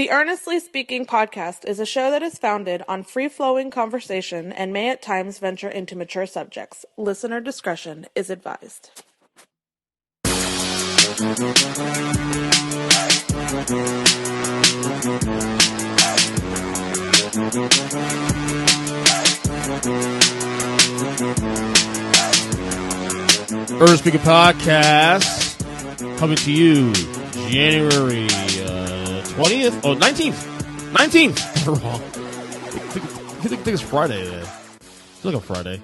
The Earnestly Speaking podcast is a show that is founded on free-flowing conversation and may at times venture into mature subjects. Listener discretion is advised. Earnestly Speaking podcast coming to you January 20th? Oh, 19th. Wrong. I think it's Friday today. It's like a Friday.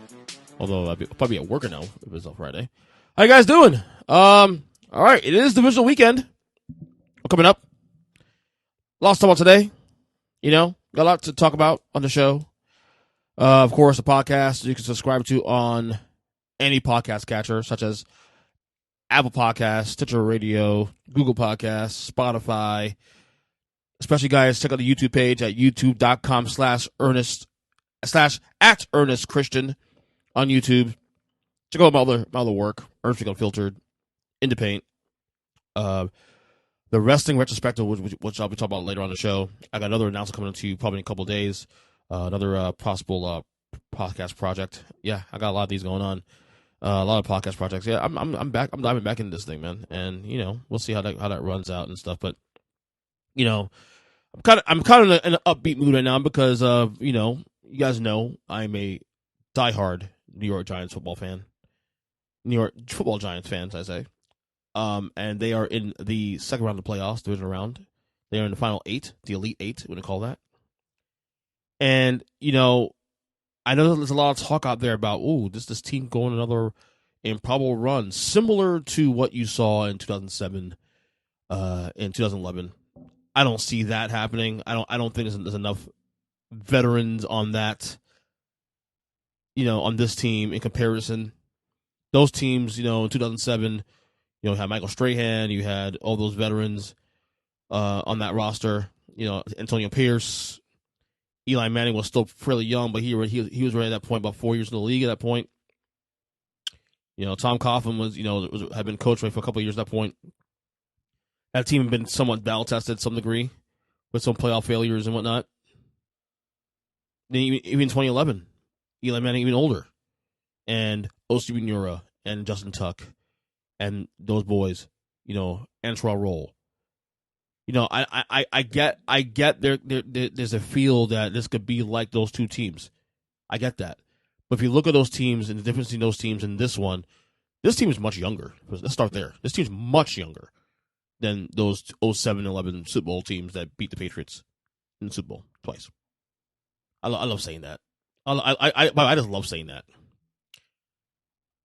Although I'll probably at work now if it's a Friday. How you guys doing? All right. It is Divisional Weekend. Coming up. Lots to talk about today. You know, got a lot to talk about on the show. Of course, the podcast you can subscribe to on any podcast catcher, such as Apple Podcasts, Stitcher Radio, Google Podcasts, Spotify. Especially, guys, check out the YouTube page at youtube.com/Ernest on YouTube. Check out my other work, Earnestly Unfiltered, Independent, the Wrestling Retrospective, which I'll be talking about later on the show. I got another announcement coming to you probably in a couple of days. Another possible podcast project. Yeah, I got a lot of these going on. A lot of podcast projects. Yeah, I'm back. I'm diving back into this thing, man. And you know, we'll see how that runs out and stuff. But you know, I'm kind of in an upbeat mood right now because you know, you guys know I'm a diehard New York Giants football fan. New York football Giants fans, I say. And they are in the second round of the playoffs, division round. They are in the final 8, the Elite 8, what do you call that? And you know, I know there's a lot of talk out there about, this team going another improbable run, similar to what you saw in 2007, in 2011. I don't see that happening. I don't think there's enough veterans on that, you know, on this team in comparison. Those teams, you know, in 2007, you know, you had Michael Strahan, you had all those veterans on that roster. You know, Antonio Pierce. Eli Manning was still fairly young, but he was right at that point, about 4 years in the league at that point. You know, Tom Coughlin had been coached for a couple of years at that point. That team had been somewhat battle-tested to some degree with some playoff failures and whatnot. Then even 2011, Eli Manning even older. And Osi Umenyiora and Justin Tuck and those boys, you know, Antrell Roll. You know, I get there's a feel that this could be like those two teams. I get that. But if you look at those teams and the difference between those teams and this team is much younger. Let's start there. This team's much younger than those 07-11 Super Bowl teams that beat the Patriots in the Super Bowl twice. I love saying that. I just love saying that.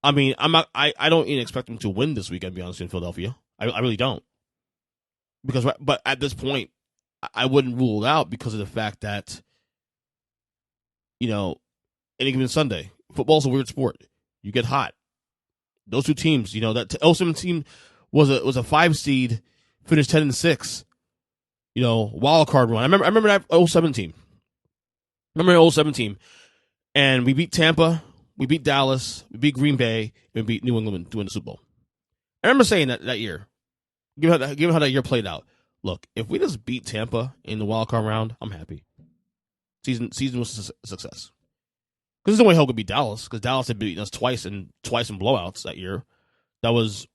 I mean, I don't even expect them to win this weekend, to be honest, in Philadelphia. I really don't. But at this point, I wouldn't rule it out because of the fact that, you know, any given Sunday, football's a weird sport. You get hot. Those two teams, you know, that 07 team was a 5 seed, finished 10-6. You know, wild card run. I remember that 07 team. Remember the 07 team, and we beat Tampa, we beat Dallas, we beat Green Bay, and we beat New England to win the Super Bowl. I remember saying that year. Given how that year played out, look, if we just beat Tampa in the wild card round, I'm happy. Season was a success. Because there's no way hell could beat Dallas, because Dallas had beaten us twice in blowouts that year. That was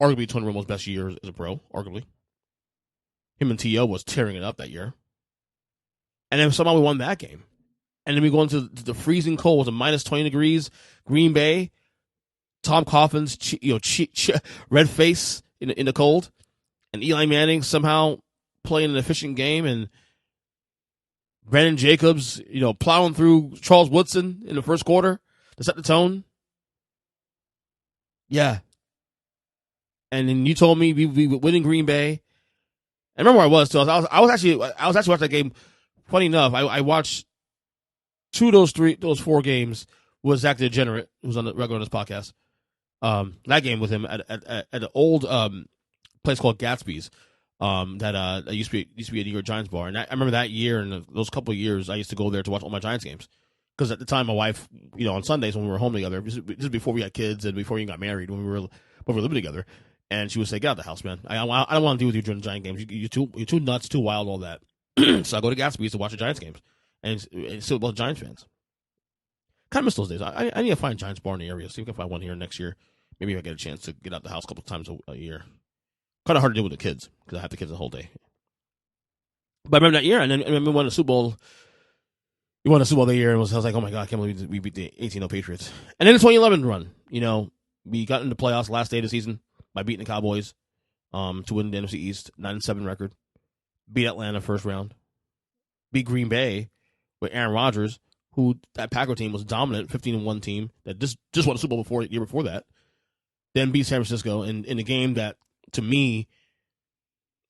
arguably Tony Romo's best year as a pro, arguably. Him and T.O. was tearing it up that year. And then somehow we won that game. And then we go into the freezing cold. It was a minus 20 degrees. Green Bay, Tom Coughlin's red face in the cold. And Eli Manning somehow playing an efficient game, and Brandon Jacobs, you know, plowing through Charles Woodson in the first quarter to set the tone. Yeah. And then you told me we would win in Green Bay. I remember where I was too. I was actually watching that game. Funny enough, I watched 2 of those 4 games with Zach the Degenerate, who's on the regular on this podcast. That game with him at an old place called Gatsby's, that used to be a New York Giants bar. And I remember that year and those couple of years, I used to go there to watch all my Giants games. Because at the time, my wife, you know, on Sundays when we were home together, this is before we had kids and before we got married, when we were living together, and she would say, "Get out of the house, man. I don't want to deal with you during the Giant games. You're too nuts, too wild, all that." So I go to Gatsby's to watch the Giants games, and still both Giants fans. Kind of miss those days. I need to find a Giants bar in the area. See if I can find one here next year. Maybe if I get a chance to get out the house a couple of times a year. Kind of hard to do with the kids because I have the kids the whole day. But I remember that year, and then I remember when the Super Bowl. We won the Super Bowl that year, and I was like, oh my God, I can't believe we beat the 18-0 Patriots. And then the 2011 run, we got into the playoffs last day of the season by beating the Cowboys to win the NFC East, 9-7 record. Beat Atlanta first round. Beat Green Bay with Aaron Rodgers, who that Packer team was dominant, 15-1 team that just won the Super Bowl the year before that. Then beat San Francisco in a game that, to me,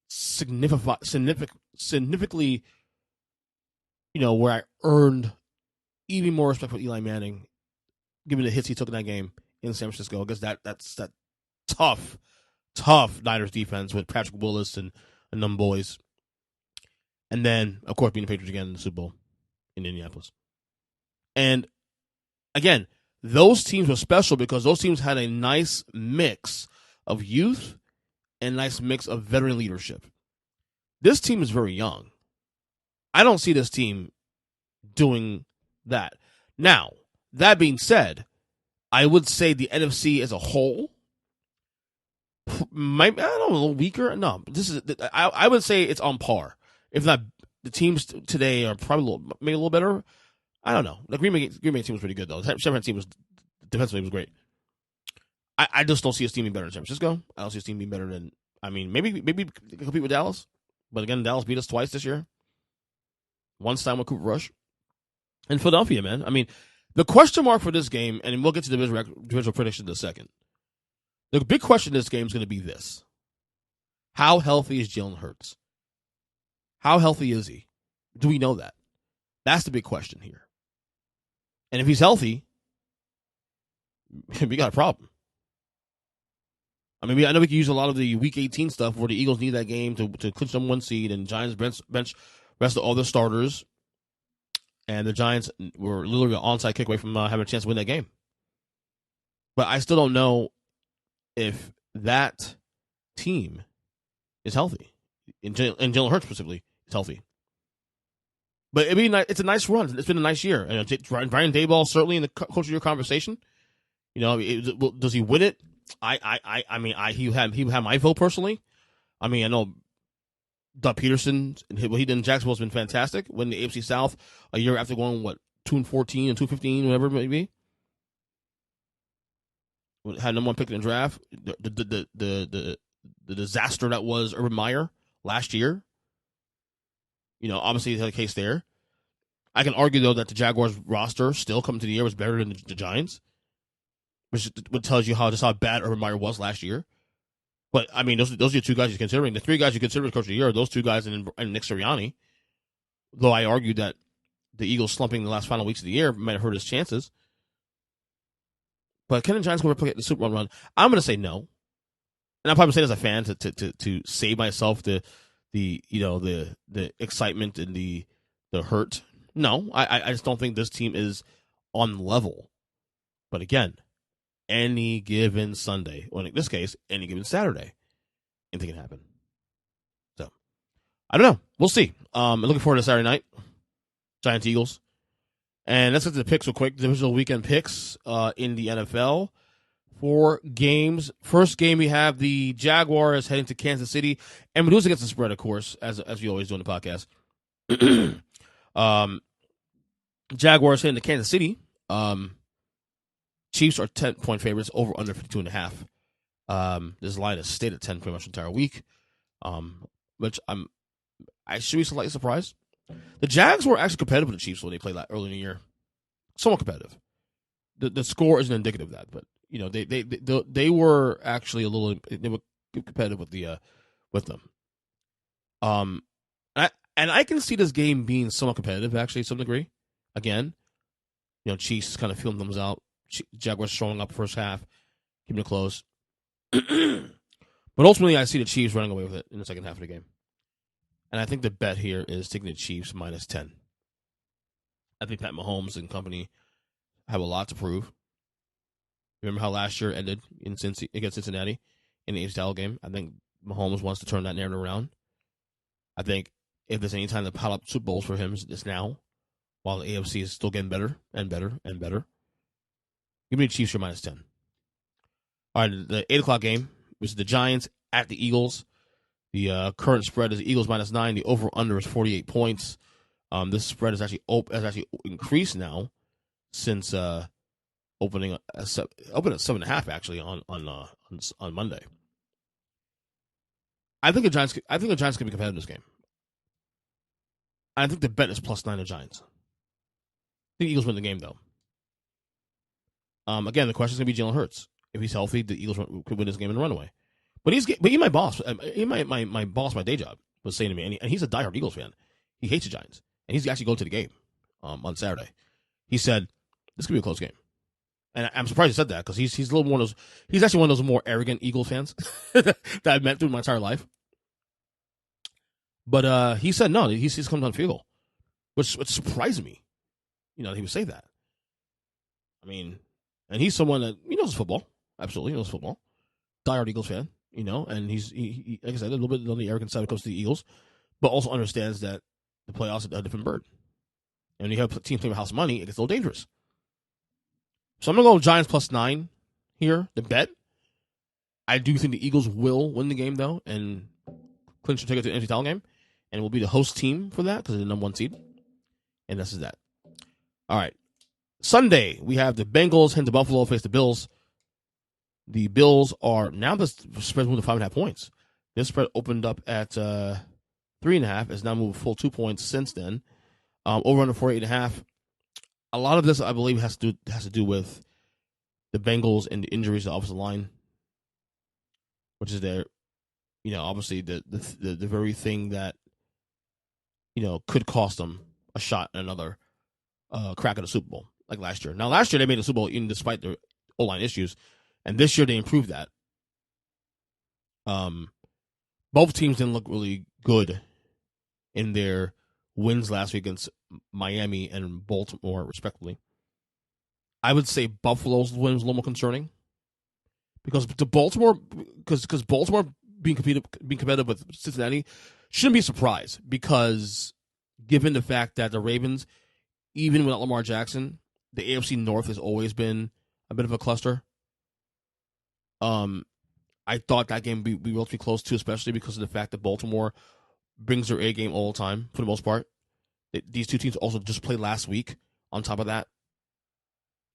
significantly, where I earned even more respect for Eli Manning, given the hits he took in that game in San Francisco. I guess that's that tough Niners defense with Patrick Willis and them boys. And then, of course, beating the Patriots again in the Super Bowl in Indianapolis. And, again, those teams were special because those teams had a nice mix of youth and a nice mix of veteran leadership. This team is very young. I don't see this team doing that. Now, that being said, I would say the NFC as a whole might, I don't know, a little weaker. No, I would say it's on par. If not, the teams today are probably maybe a little better. I don't know. The Green Bay team was pretty good, though. The San Francisco team was defensively was great. I just don't see his team being better than San Francisco. I don't see his team being better than, maybe compete with Dallas. But again, Dallas beat us twice this year. Once time with Cooper Rush. And Philadelphia, man. The question mark for this game, and we'll get to the divisional prediction in a second. The big question in this game is going to be this. How healthy is Jalen Hurts? How healthy is he? Do we know that? That's the big question here. And if he's healthy, we got a problem. I know we can use a lot of the Week 18 stuff where the Eagles need that game to clinch them one seed, and Giants bench rest of all their starters, and the Giants were literally an onside kick away from having a chance to win that game. But I still don't know if that team is healthy, and Jalen Hurts specifically is healthy. But it's a nice run. It's been a nice year. And Brian Daboll certainly in the coach of your conversation. Does he win it? He had my vote personally. I know Doug Peterson, what he did in Jacksonville has been fantastic. Winning the AFC South a year after going 2-14 and 2-15, whatever it may be. Had number one pick in the draft. The disaster that was Urban Meyer last year. Obviously he had a case there. I can argue though that the Jaguars roster still coming to the year was better than the Giants, which tells you how bad Urban Meyer was last year. But those are the two guys you're considering. The three guys you consider as coach of the year are those two guys and Nick Sirianni. Though I argue that the Eagles slumping the last final weeks of the year might have hurt his chances. But can the Giants go replicate the Super Bowl run? I'm going to say no, and I'm probably saying as a fan to save myself the excitement and the hurt. No, I just don't think this team is on level. But again, any given Sunday, or in this case, any given Saturday, anything can happen. So, I don't know. We'll see. I'm looking forward to Saturday night. Giants Eagles. And let's get to the picks real quick. Divisional weekend picks in the NFL. 4 games. First game, we have the Jaguars heading to Kansas City. And we lose against the spread, of course, as we always do on the podcast. Jaguars heading to Kansas City. Chiefs are 10-point favorites, over under 52.5. This line has stayed at 10 pretty much the entire week, which I should be slightly surprised. The Jags were actually competitive with the Chiefs when they played early in the year. Somewhat competitive. The score isn't indicative of that, but they were actually they were competitive with them. And I can see this game being somewhat competitive actually to some degree. Again, Chiefs kind of feeling themselves out. Jaguars showing up first half, keeping it close. But ultimately, I see the Chiefs running away with it in the second half of the game. And I think the bet here is taking the Chiefs minus 10. I think Pat Mahomes and company have a lot to prove. Remember how last year ended against Cincinnati in the AFC title game? I think Mahomes wants to turn that narrative around. I think if there's any time to pile up Super Bowls for him, it's now, while the AFC is still getting better and better and better. Give me the Chiefs for -10. All right, the 8 o'clock game was the Giants at the Eagles. The current spread is the Eagles -9. The over-under is 48 points. This spread has actually increased now since opening at 7.5 actually on Monday. I think the Giants can be competitive in this game. I think the bet is +9 the Giants. I think the Eagles win the game though. Again, the question is going to be Jalen Hurts. If he's healthy, the Eagles could win this game in a runaway. But he's my boss. My boss, my day job, was saying to me, and he's a diehard Eagles fan. He hates the Giants, and he's actually going to the game on Saturday. He said this could be a close game, and I'm surprised he said that because he's a little more of those. He's actually one of those more arrogant Eagles fans that I've met through my entire life. But he said no. He's come down field goal, which surprised me. That he would say that. I mean, and he's someone that he knows football. Absolutely, he knows football. Diehard Eagles fan, and he's like I said, a little bit on the arrogant side when it comes to the Eagles, but also understands that the playoffs are a different bird. And when you have teams playing with house money, it gets a little dangerous. So I'm going to go with Giants +9 here, the bet. I do think the Eagles will win the game, though, and clinch the ticket to the NFC title game, and will be the host team for that because they're the #1 seed. And this is that. All right. Sunday, we have the Bengals head to Buffalo, face the Bills. The Bills are now the spread moved to 5.5 points. This spread opened up at 3.5. Has now moved full 2 points since then. Over under 48.5. A lot of this, I believe, has to do with the Bengals and the injuries to the offensive line, which is their, obviously the very thing that could cost them a shot at another crack at the Super Bowl like last year. Now, last year they made the Super Bowl even despite their O-line issues. And this year they improved that. Both teams didn't look really good in their wins last week against Miami and Baltimore, respectively. I would say Buffalo's win was a little more concerning because Baltimore being competitive with Cincinnati shouldn't be a surprise because given the fact that the Ravens, even without Lamar Jackson, the AFC North has always been a bit of a cluster. I thought that game would be relatively close too, especially because of the fact that Baltimore brings their A game all the time for the most part. These two teams also just played last week. On top of that,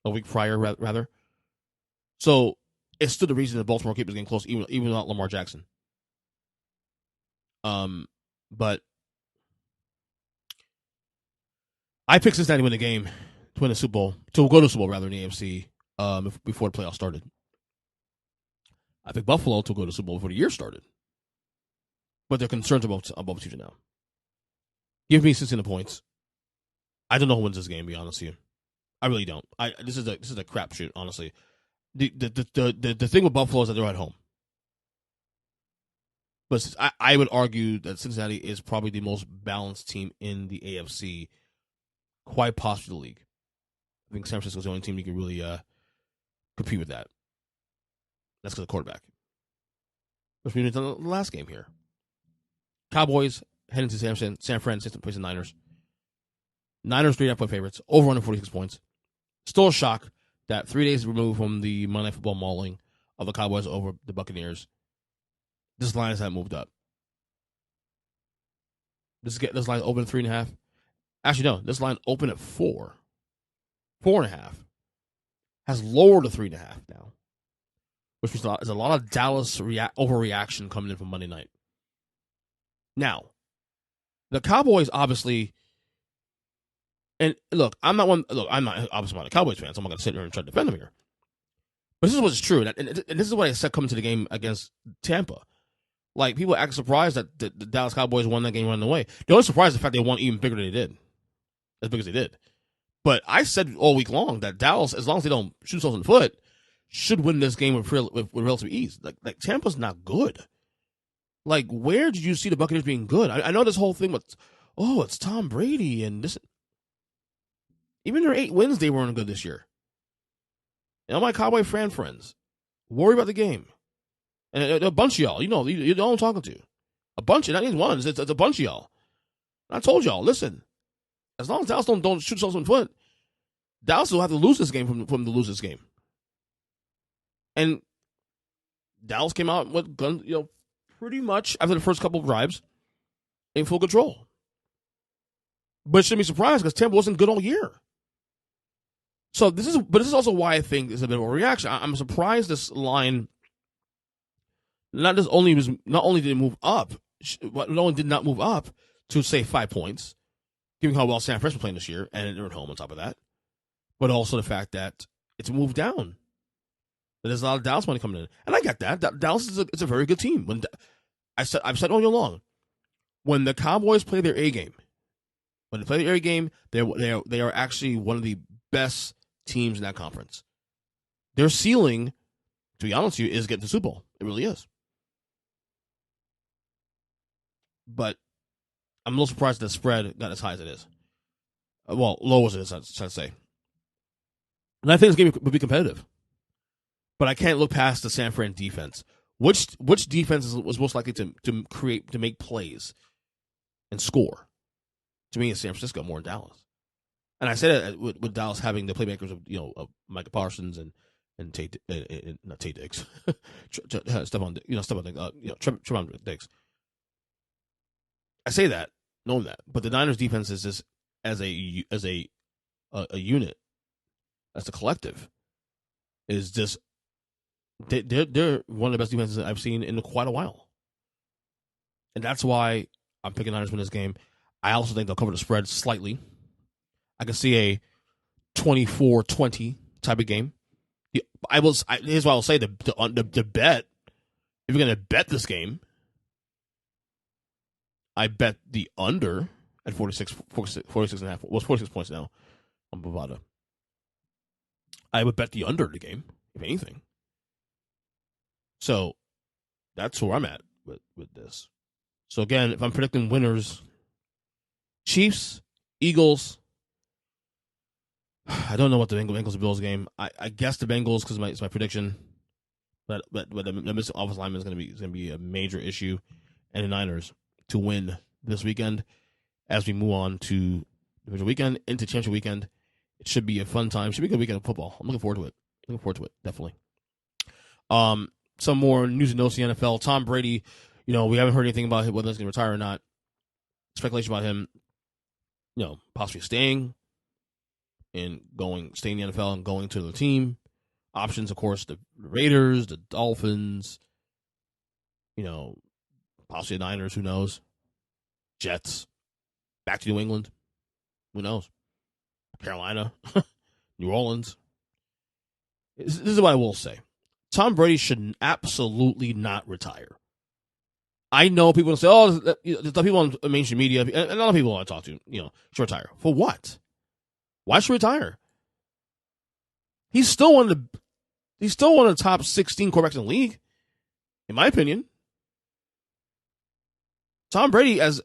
a week prior rather. So it stood to reason that Baltimore kept this game close, even without Lamar Jackson. But I picked Cincinnati to win the game, to win the Super Bowl, to go to the Super Bowl rather in the AFC before the playoffs started. I think Buffalo to go to the Super Bowl before the year started. But they're concerned about both teams now. Give me 16 points. I don't know who wins this game, to be honest with you. I really don't. This is a crapshoot, honestly. The thing with Buffalo is that they're at home. But I would argue that Cincinnati is probably the most balanced team in the AFC, quite possibly the league. I think San Francisco is the only team you can really compete with that. That's because of the quarterback. Which means the last game here. Cowboys heading to San Francisco, facing the Niners. Niners 3.5-point favorites, over under 46 points. Still a shock that 3 days removed from the Monday Night Football mauling of the Cowboys over the Buccaneers, this line has not moved up. This line open at 3.5. Actually, no. This line opened at 4. 4.5. Has lowered to 3.5 now. Which is a lot of Dallas overreaction coming in from Monday night. Now, the Cowboys obviously, and look, I'm not obviously not a Cowboys fan, so I'm not going to sit here and try to defend them here. But this is what's true, and this is what I said coming to the game against Tampa. Like, people act surprised that the Dallas Cowboys won that game running away. They're only surprised the fact they won even bigger than they did. As big as they did. But I said all week long that Dallas, as long as they don't shoot themselves in the foot, should win this game with relative ease. Like Tampa's not good. Like, where did you see the Buccaneers being good? I know this whole thing with, it's Tom Brady and this. Even their 8 wins, they weren't good this year. And all my Cowboy fan friends worry about the game. And a bunch of y'all, you know who I'm talking to. A bunch, not even one, it's a bunch of y'all. I told y'all, listen, as long as Dallas don't shoot themselves in the foot, Dallas will have to lose this game from to lose this game. And Dallas came out with guns, pretty much after the first couple of drives in full control. But shouldn't be surprised because Tampa wasn't good all year. So this is also why I think it's a bit of a reaction. I'm surprised this line not only did it move up, not only did not move up to say 5 points, given how well San Francisco playing this year, and they're at home on top of that, but also the fact that it's moved down. There's a lot of Dallas money coming in, and I get that. Dallas is a very good team. I've said all year long, when the Cowboys play their A game, they are actually one of the best teams in that conference. Their ceiling, to be honest with you, is getting to the Super Bowl. It really is. But I'm a little surprised that the spread got as high as it is. Well, low as it is, I'd say. And I think this game would be competitive. But I can't look past the San Fran defense. Which defense was most likely to make plays and score? To me, it's San Francisco more than Dallas. And I said it with Dallas having the playmakers of Micah Parsons and Tate, not Tate Diggs, Stephon Diggs. I say that knowing that, but the Niners defense is just as a unit, as a collective, is just they're one of the best defenses I've seen in quite a while, and that's why I'm picking Niners win this game. I also think they'll cover the spread slightly. I can see a 24-20 type of game. Here's what I'll say: the bet, if you're going to bet this game, I bet the under at 46 and a half. Well, it's 46 points now on Bovada. I would bet the under the game, if anything. So that's where I'm at with this. So again, if I'm predicting winners, Chiefs, Eagles. I don't know what the Bengals Bills game. I guess the Bengals because it's my prediction, but the missing offensive lineman is going to be a major issue, and the Niners to win this weekend as we move on to Divisional Weekend into Championship Weekend. It should be a fun time. It should be a good weekend of football. I'm looking forward to it. Definitely. Some more news and notes in the NFL. Tom Brady, we haven't heard anything about whether he's going to retire or not. Speculation about him, possibly staying in the NFL and going to the team. Options, of course, the Raiders, the Dolphins, possibly the Niners, who knows? Jets, back to New England, who knows? Carolina, New Orleans. This is what I will say. Tom Brady should absolutely not retire. I know people say, the people on mainstream media, and a lot of people I talk to, should retire. For what? Why should he retire? He's still one of the top 16 quarterbacks in the league, in my opinion. Tom Brady as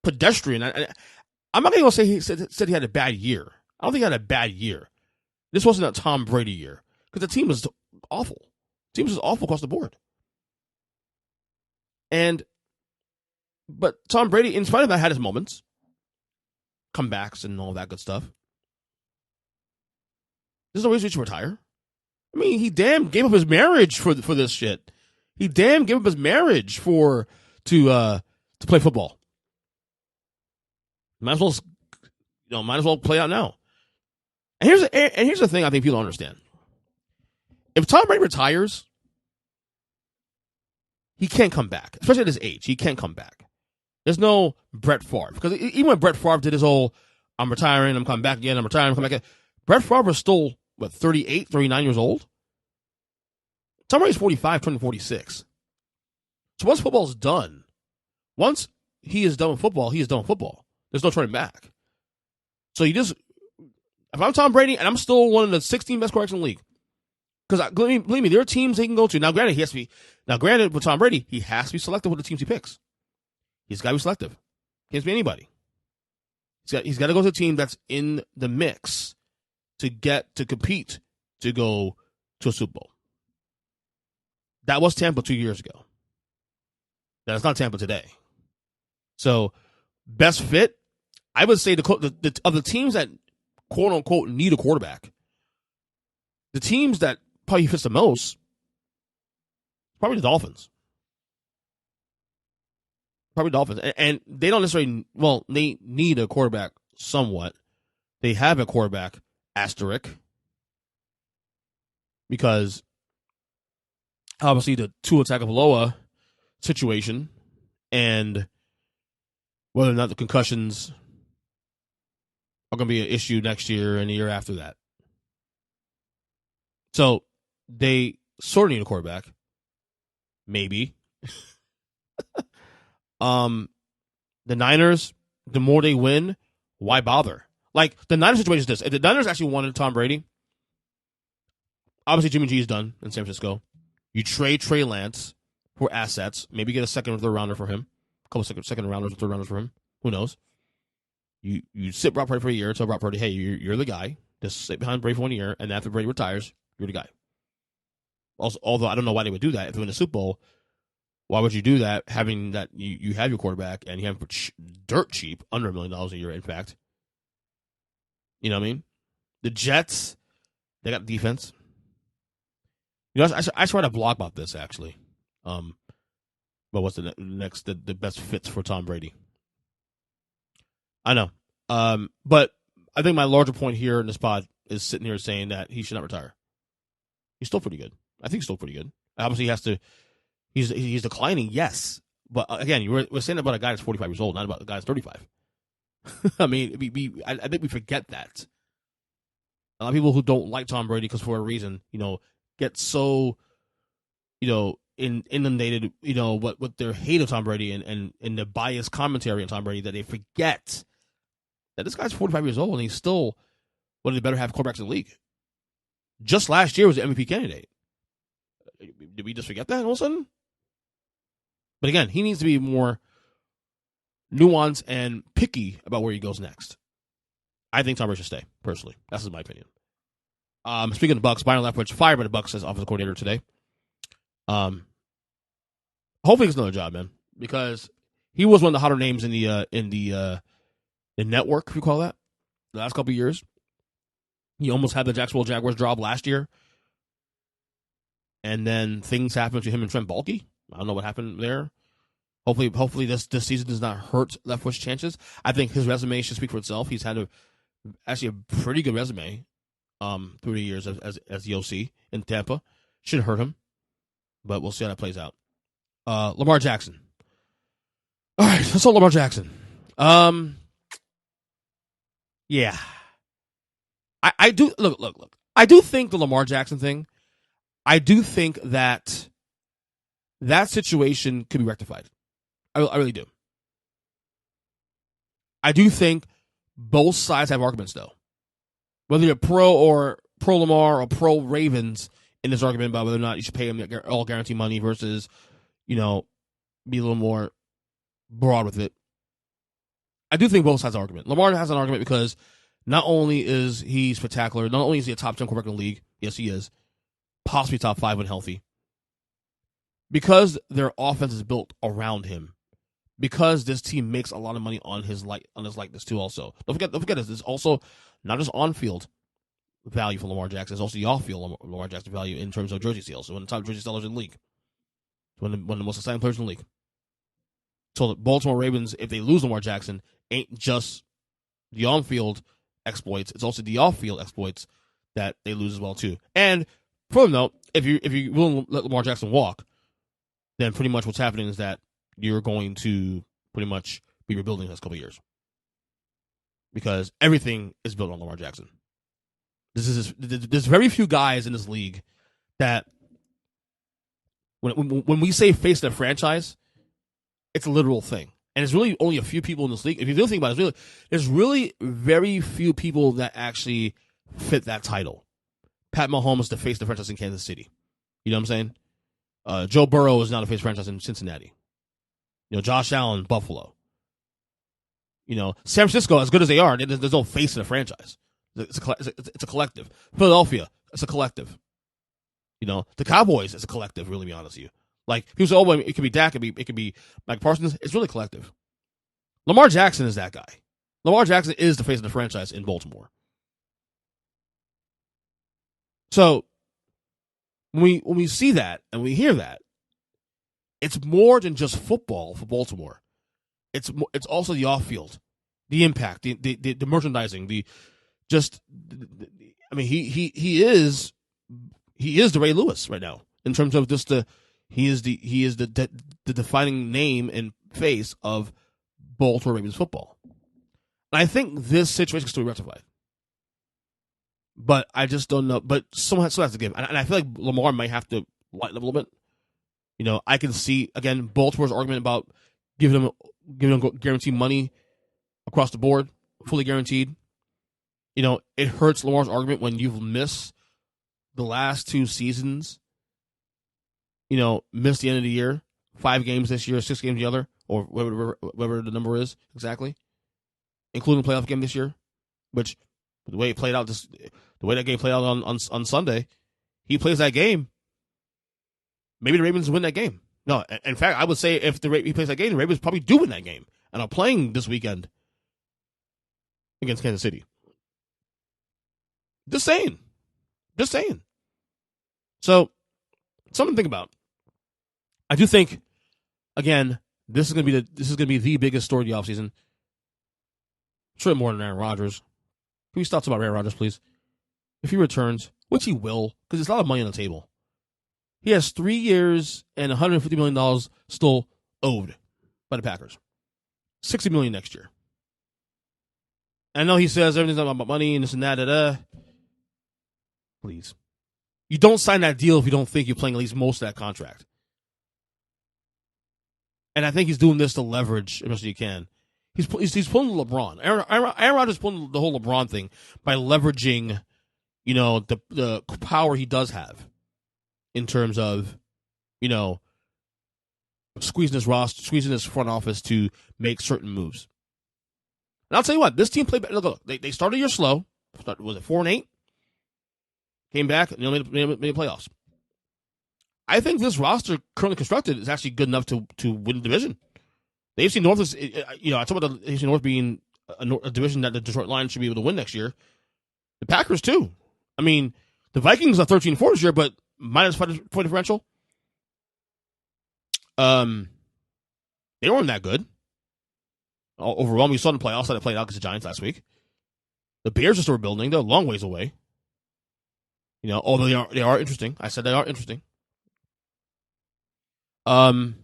pedestrian. I'm not going to say he said he had a bad year. I don't think he had a bad year. This wasn't a Tom Brady year because the team was awful. The team was just awful across the board. But Tom Brady, in spite of that, had his moments, comebacks, and all that good stuff. There's no reason he should retire. I mean, he damn gave up his marriage for this shit. He damn gave up his marriage to play football. Might as well play out now. And here's the thing I think people don't understand. If Tom Brady retires, he can't come back, especially at his age. He can't come back. There's no Brett Favre, because even when Brett Favre did his whole, I'm retiring, I'm coming back again, I'm retiring, I'm coming back again. Brett Favre was still 38, 39 years old. Tom Brady's 45, turning 46. So once football's done, once he is done with football, he is done with football. There's no turning back. So if I'm Tom Brady and I'm still one of the 16 best quarterbacks in the league, because believe me, there are teams he can go to. Now, granted, with Tom Brady, he has to be selective with the teams he picks. He's got to be selective. Can't be anybody. He's got to go to a team that's in the mix to compete to go to a Super Bowl. That was Tampa 2 years ago. That's not Tampa today. So best fit, I would say of the teams that quote unquote need a quarterback, the teams that probably fits the most, probably the Dolphins. Probably Dolphins. And they don't necessarily, well, they need a quarterback somewhat. They have a quarterback asterisk because obviously the Tua Tagovailoa situation and whether or not the concussions are going to be an issue next year and the year after that. So they sort of need a quarterback. Maybe. The Niners, the more they win, why bother? Like, the Niners situation is this. If the Niners actually wanted Tom Brady, obviously Jimmy G is done in San Francisco. You trade Trey Lance for assets. Maybe get a second or third rounder for him. A couple second rounders or third rounders for him. Who knows? You sit Brock Purdy for a year, tell Brock Purdy, hey, you're the guy. Just sit behind Brady for 1 year, and after Brady retires, you're the guy. Also, although I don't know why they would do that. If they win the Super Bowl, why would you do that, having that you have your quarterback and you have him for dirt cheap, under $1 million a year, in fact? You know what I mean? The Jets, they got defense. You know, I tried a blog about this, actually. But what's the next, the best fits for Tom Brady? I know. But I think my larger point here in this pod is sitting here saying that he should not retire. He's still pretty good. I think he's still pretty good. Obviously, he has to. He's declining, yes. But again, we're saying about a guy that's 45 years old, not about a guy that's 35. I mean, I think we forget that. A lot of people who don't like Tom Brady because for a reason, get so, inundated, with their hate of Tom Brady and the biased commentary on Tom Brady that they forget that this guy's 45 years old and he's still one of the better half quarterbacks in the league. Just last year was the MVP candidate. Did we just forget that all of a sudden? But again, he needs to be more nuanced and picky about where he goes next. I think Tom Brady should stay, personally. That's my opinion. Speaking of the Bucs, Byron Leftwich fired by the Bucs as offensive coordinator today. Hopefully he gets another job, man, because he was one of the hotter names in the network, if you call that, the last couple of years. He almost had the Jacksonville Jaguars job last year. And then things happened to him and Trent Baalke. I don't know what happened there. Hopefully this season does not hurt Leftwich's chances. I think his resume should speak for itself. He's had actually a pretty good resume through the years as the OC in Tampa. Shouldn't hurt him, but we'll see how that plays out. Lamar Jackson. All right, let's talk Lamar Jackson. Yeah. I do look. I do think the Lamar Jackson thing, I do think that situation could be rectified. I really do. I do think both sides have arguments, though. Whether you're pro Lamar or pro Ravens in this argument about whether or not you should pay him all guarantee money versus, be a little more broad with it. I do think both sides have an argument. Lamar has an argument because not only is he spectacular, not only is he a top 10 quarterback in the league, yes he is, possibly top 5 when healthy, because their offense is built around him, because this team makes a lot of money on his likeness too. Also, don't forget this. There's also not just on-field value for Lamar Jackson. There's also the off-field Lamar Jackson value in terms of jersey sales. So one of the top jersey sellers in the league, one of the most exciting players in the league. So the Baltimore Ravens, if they lose Lamar Jackson, ain't just the on-field exploits. It's also the off-field exploits that they lose as well too. And for them though, if you will let Lamar Jackson walk, then pretty much what's happening is that you're going to pretty much be rebuilding the next couple of years, because everything is built on Lamar Jackson. There's very few guys in this league that when we say face their franchise, it's a literal thing. And it's really only a few people in this league. If you really think about it, there's really very few people that actually fit that title. Pat Mahomes to face the franchise in Kansas City. You know what I'm saying? Joe Burrow is not a face franchise in Cincinnati. Josh Allen, Buffalo. San Francisco, as good as they are, there's no face in the franchise. It's a collective. Philadelphia, it's a collective. The Cowboys, it's a collective, really be honest with you. Like, people say, it could be Dak, it could be Mike Parsons. It's really collective. Lamar Jackson is that guy. Lamar Jackson is the face of the franchise in Baltimore. So when we see that and we hear that, it's more than just football for Baltimore. It's also the off field, the impact, the merchandising, he is the Ray Lewis right now in terms of just he is the defining name and face of Baltimore Ravens football. And I think this situation can still be rectified. But I just don't know. But someone has to give. And I feel like Lamar might have to lighten up a little bit. I can see, again, Baltimore's argument about giving them guaranteed money across the board, fully guaranteed. It hurts Lamar's argument when you've missed the last 2 seasons. Missed the end of the year, 5 games this year, 6 games the other, or whatever the number is exactly, including the playoff game this year, which the way it played out, the way that game played out on Sunday, he plays that game, maybe the Ravens win that game. No, in fact, I would say if he plays that game, the Ravens probably do win that game and are playing this weekend against Kansas City. Just saying. So, something to think about. I do think, again, this is going to be the biggest story of the offseason. Sure, more than Aaron Rodgers. Can we thoughts about Aaron Rodgers, please? If he returns, which he will, because there's a lot of money on the table. He has 3 years and $150 million still owed by the Packers. $60 million next year. I know he says everything's about money and this and that. Please. You don't sign that deal if you don't think you're playing at least most of that contract. And I think he's doing this to leverage as much as he can. He's pulling LeBron. Aaron Rodgers is pulling the whole LeBron thing by leveraging, the power he does have in terms of, squeezing his front office to make certain moves. And I'll tell you what, this team played. Look, they started the year slow. Was it 4-8? Came back and made the playoffs. I think this roster currently constructed is actually good enough to win the division. The AFC North is, I talk about the AFC North being a division that the Detroit Lions should be able to win next year. The Packers, too. I mean, the Vikings are 13-4 this year, but minus point differential. They weren't that good. Overall, we saw in the playoffs how they played out against the Giants last week. The Bears are still rebuilding. They're a long ways away. Although they are interesting. I said they are interesting. And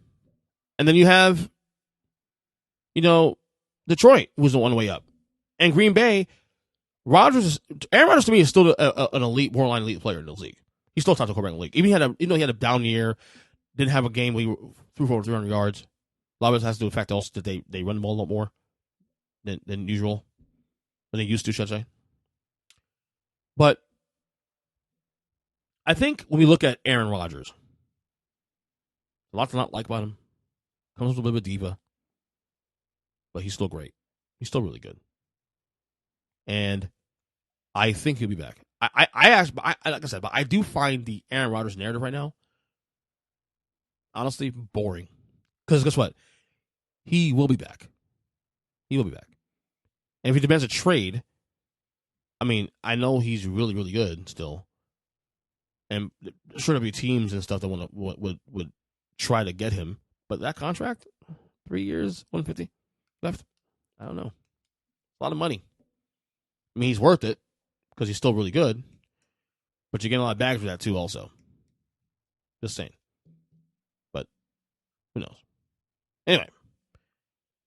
then you have, Detroit, who's the one way up. And Green Bay, Aaron Rodgers to me is still an elite, borderline elite player in the league. He's still top quarterback in the league. Even he had a down year, didn't have a game where he threw for over 300 yards. A lot of it has to do with the fact also that they run the ball a lot more than usual. Than they used to, should I say. But I think when we look at Aaron Rodgers, a lot to not like about him. Comes with a bit of a diva. But he's still great. He's still really good. And I think he'll be back. Like I said, but I do find the Aaron Rodgers narrative right now, honestly, boring. Because guess what? He will be back. He will be back. And if he demands a trade, I mean, I know he's really, really good still. And sure there'll be teams and stuff that would try to get him. But that contract, 3 years, 150 left, I don't know. A lot of money. I mean, he's worth it because he's still really good. But you're getting a lot of bags for that too also. Just saying. But who knows? Anyway.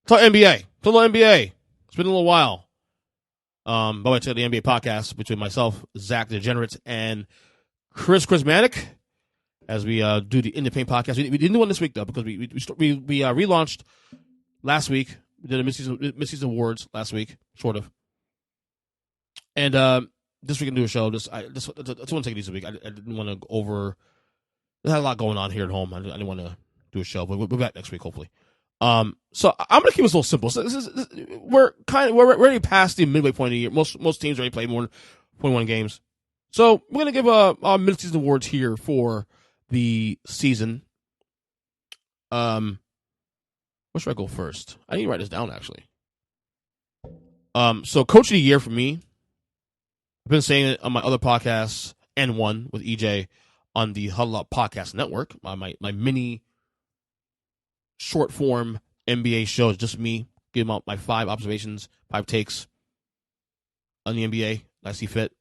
Talk NBA. Talk about NBA. It's been a little while. By the way, check out the NBA podcast between myself, Zach the Degenerate, and Chris Manic, as we do the Independent podcast. We didn't do one this week though because we relaunched last week. We did a midseason awards last week, sort of. And this week we can do a show. I just want to take it easy this week. I didn't want to go over. There's a lot going on here at home. I didn't want to do a show, but we'll be back next week hopefully. So I'm gonna keep this a little simple. So we're already past the midway point of the year. Most teams already played more than 21 games. So we're gonna give our mid-season awards here for the season. Where should I go first? I need to write this down, actually. So Coach of the Year for me, I've been saying it on my other podcasts, N1 with EJ on the Huddle Up Podcast Network, my mini short form NBA show. It's just me giving out my 5 observations, 5 takes on the NBA I see fit.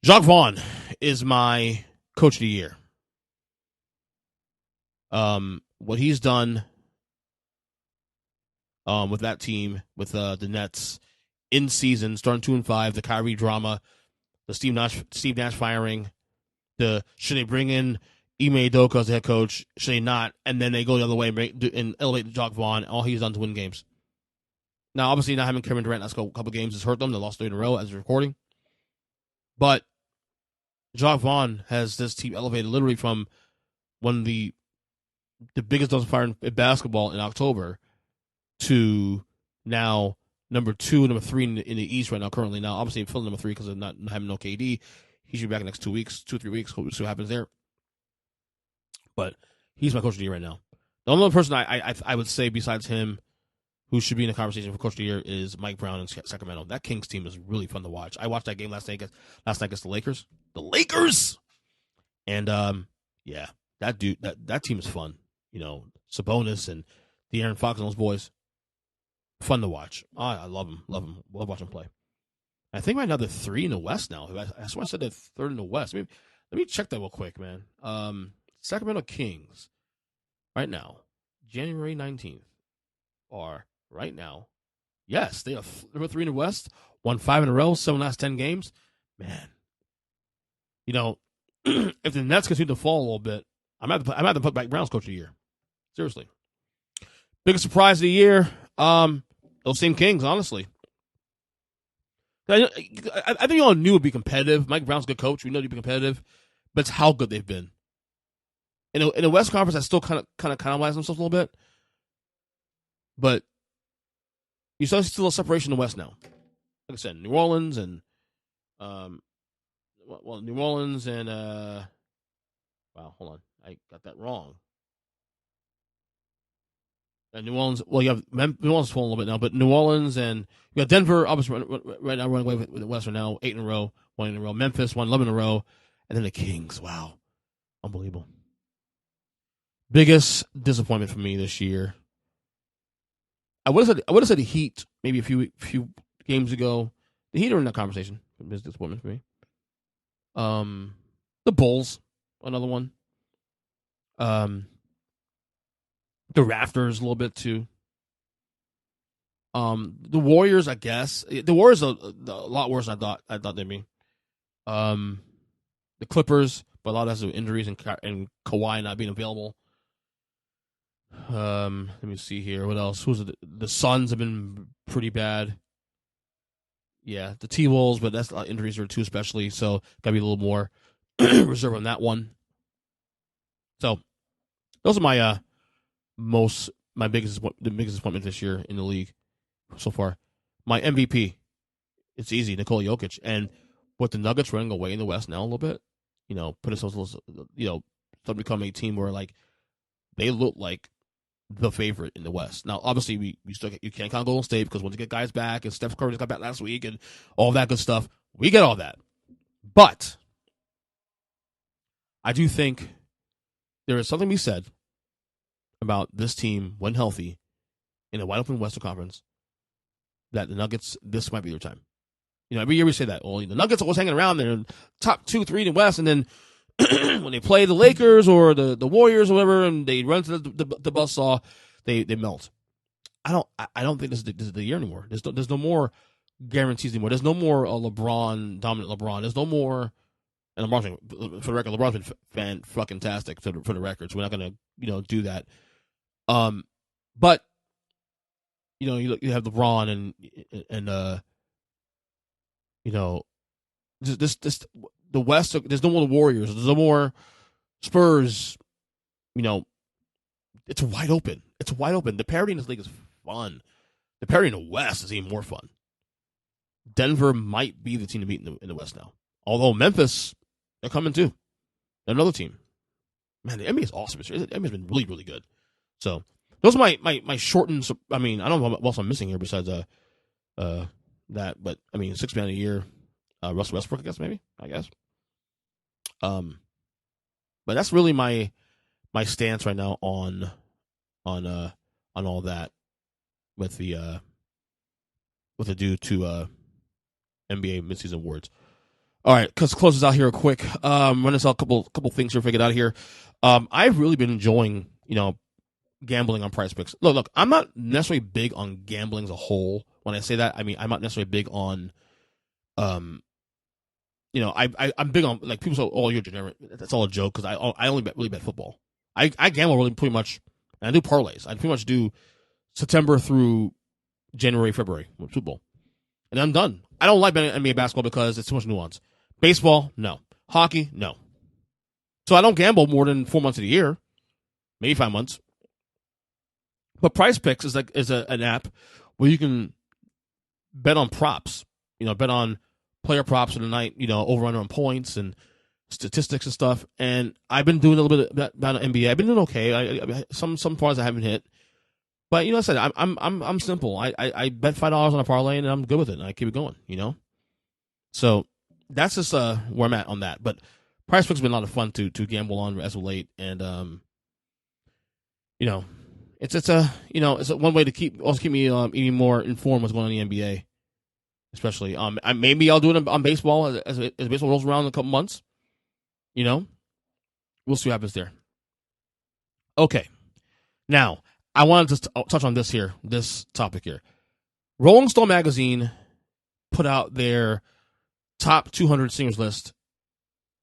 Jacques Vaughn is my Coach of the Year. What he's done with that team, with the Nets in season, starting 2-5, the Kyrie drama, the Steve Nash firing, should they bring in Ime Udoka as the head coach? Should they not? And then they go the other way and elevate Jacques Vaughn. All he's done to win games. Now, obviously, not having Kevin Durant last couple games has hurt them. They lost 3 in a row as of recording. But Jacques Vaughn has this team elevated literally from one of the biggest dumpster fire in basketball in October to now number 2, number 3 in the East right now, currently. Now, obviously, filling number 3 because of not having no KD. He should be back in the next 2 weeks, 2 or 3 weeks. We'll see what happens there. But he's my Coach of the Year right now. The only other person I would say besides him who should be in the conversation for Coach of the Year is Mike Brown in Sacramento. That Kings team is really fun to watch. I watched that game last night against the Lakers. The Lakers! And, yeah, that team is fun. You know, Sabonis and De'Aaron Fox and those boys. Fun to watch. I love them. Love watching them play. I think right now they're 3 in the West now. I swear I said they're 3rd in the West. Let me check that real quick, man. Sacramento Kings, right now, January 19th, are right now, yes, they are number 3 in the West, won 5 in a row, 7 last 10 games. Man, you know, if the Nets continue to fall a little bit, I'm going to have to put back Brown's Coach of the Year. Seriously. Biggest surprise of the year, those same Kings, honestly. I think you all knew it would be competitive. Mike Brown's a good coach. We know he'd be competitive, but it's how good they've been. In the West Conference, I still kind of analyze themselves a little bit, but you still a separation in the West now. Like I said, New Orleans and wow, hold on, I got that wrong. New Orleans, well, you have New Orleans falling a little bit now, but New Orleans and you got Denver, obviously, right now running away with the West right now, 8 in a row, 1 in a row. Memphis, 11 in a row, and then the Kings. Wow, unbelievable. Biggest disappointment for me this year. I would have said the Heat maybe a few games ago. The Heat are in that conversation. Biggest disappointment for me. The Bulls, another one. The Raptors a little bit too. The Warriors, I guess. The Warriors are a lot worse than I thought they'd be. The Clippers, but a lot of that's injuries and Kawhi not being available. Let me see here. What else? The Suns have been pretty bad. Yeah, the T-Wolves, but that's injuries are too, especially. So gotta be a little more reserve on that one. So those are my biggest disappointment this year in the league so far. My MVP, it's easy, Nikola Jokic, and with the Nuggets running away in the West now a little bit, you know, put themselves a little, you know, to become a team where like they look like the favorite in the West. Now, obviously, you can't count Golden State because once you get guys back, and Steph Curry just got back last week, and all that good stuff, we get all that. But I do think there is something to be said about this team when healthy in a wide open Western Conference that the Nuggets, this might be their time. You know, every year we say that. Well, the Nuggets are always hanging around there, top 2, 3 in the West, and then when they play the Lakers or the Warriors or whatever, and they run to the buzzsaw, they melt. I don't think this is the year anymore. There's no more guarantees anymore. There's no more dominant LeBron. There's no more. And LeBron's, for the record, LeBron's been fucking-tastic for the record. So we're not gonna do that. But you have LeBron and this the West. There's no more the Warriors. There's no more Spurs. It's wide open. It's wide open. The parity in this league is fun. The parity in the West is even more fun. Denver might be the team to beat in the West now. Although Memphis, they're coming too. They're another team. Man, the NBA is awesome. The NBA has been really, really good. So those are my shortened. I mean, I don't know what else I'm missing here besides that, but I mean, 6 man a year. Russell Westbrook, I guess. But that's really my stance right now on all that with the due to NBA midseason awards. All right, let's close this out here real quick. Run us out a couple things here figured out here. I've really been enjoying, gambling on Prize Picks. Look, I'm not necessarily big on gambling as a whole. When I say that, I mean I'm not necessarily big on, I'm big on, like, people say, "Oh, you're generic." That's all a joke because I only really bet football. I gamble really pretty much, and I do parlays. I pretty much do September through January, February with football, and I'm done. I don't like betting NBA basketball because it's too much nuance. Baseball, no. Hockey, no. So I don't gamble more than 4 months of the year, maybe 5 months. But Prize Picks is an app where you can bet on props. Bet on player props for the night. Over under on points and statistics and stuff. And I've been doing a little bit about NBA. I've been doing okay. Some parts I haven't hit. But I said I'm simple. I bet $5 on a parlay and I'm good with it. And I keep it going. So that's just where I'm at on that. But Prize Picks has been a lot of fun to gamble on as of late, and it's one way to keep me even more informed what's going on in the NBA, especially maybe I'll do it on baseball as baseball rolls around in a couple months. We'll see what happens there. Okay, now I wanted to touch on this topic here. Rolling Stone magazine put out their top 200 singers list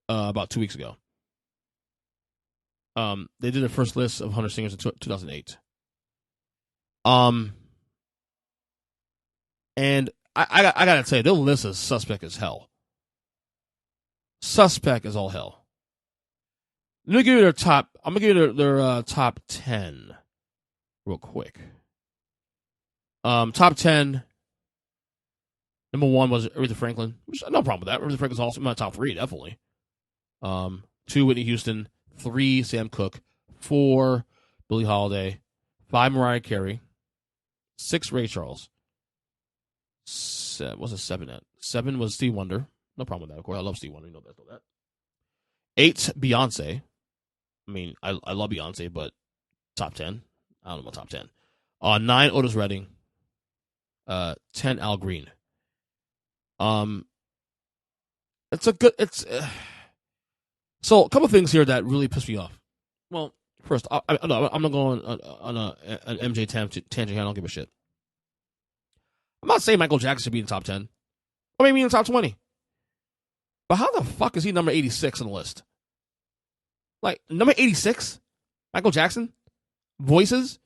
about 2 weeks ago. They did their first list of 100 singers in 2008. And I gotta tell you, their list is suspect as hell. Suspect as all hell. Let me give you their top. I'm gonna give you their top 10 real quick. Top 10. Number 1 was Aretha Franklin. No problem with that. Aretha Franklin's also in my top 3, definitely. 2, Whitney Houston. 3, Sam Cooke. 4, Billie Holiday. 5, Mariah Carey. 6, Ray Charles. What's a 7 at? 7 was Stevie Wonder. No problem with that, of course. I love Stevie Wonder. You know that. 8, Beyonce. I mean, I love Beyonce, but top 10. I don't know about top 10. 9, Otis Redding. 10, Al Green. So a couple things here that really piss me off. Well, first, I'm not going on an MJ tangent here. I don't give a shit. I'm not saying Michael Jackson should be in the top 10. Or maybe in the top 20. But how the fuck is he number 86 on the list? Like, number 86? Michael Jackson? Voices?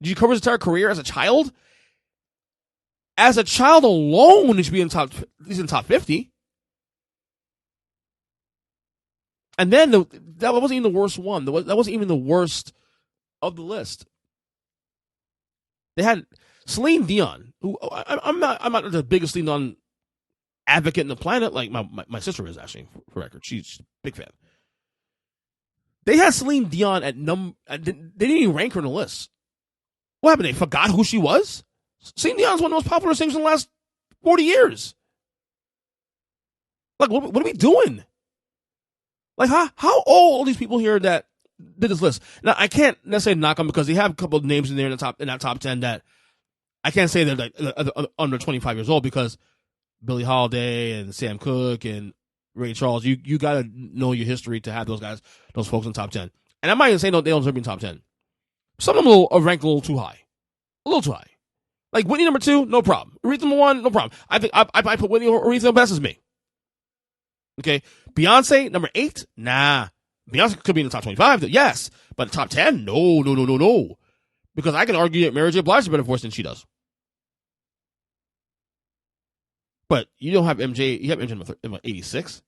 Did you cover his entire career as a child? As a child alone, he should be he's in the top 50. And then that wasn't even the worst one. That wasn't even the worst of the list. They had Celine Dion, who I'm not the biggest Celine Dion advocate in the planet. Like my sister is, actually, for record. She's a big fan. They had Celine Dion at they didn't even rank her in the list. What happened? They forgot who she was? Celine Dion is one of the most popular singers in the last 40 years. Like, what are we doing? Like, how old are these people here that did this list? Now, I can't necessarily knock them because they have a couple of names in there in that top 10 that I can't say they're like under 25 years old, because Billie Holiday and Sam Cooke and Ray Charles, you got to know your history to have those folks in the top 10. And I'm not even saying they don't deserve to be in top 10. Some of them are ranked a little too high. A little too high. Like Whitney number 2, no problem. Aretha number 1, no problem. I think I put Whitney or Aretha best as me. Okay. Beyonce number 8, nah. Beyonce could be in the top 25, yes. But the top 10, no. Because I can argue that Mary J. Blige has a better voice than she does. But you don't have MJ. You have MJ number 86.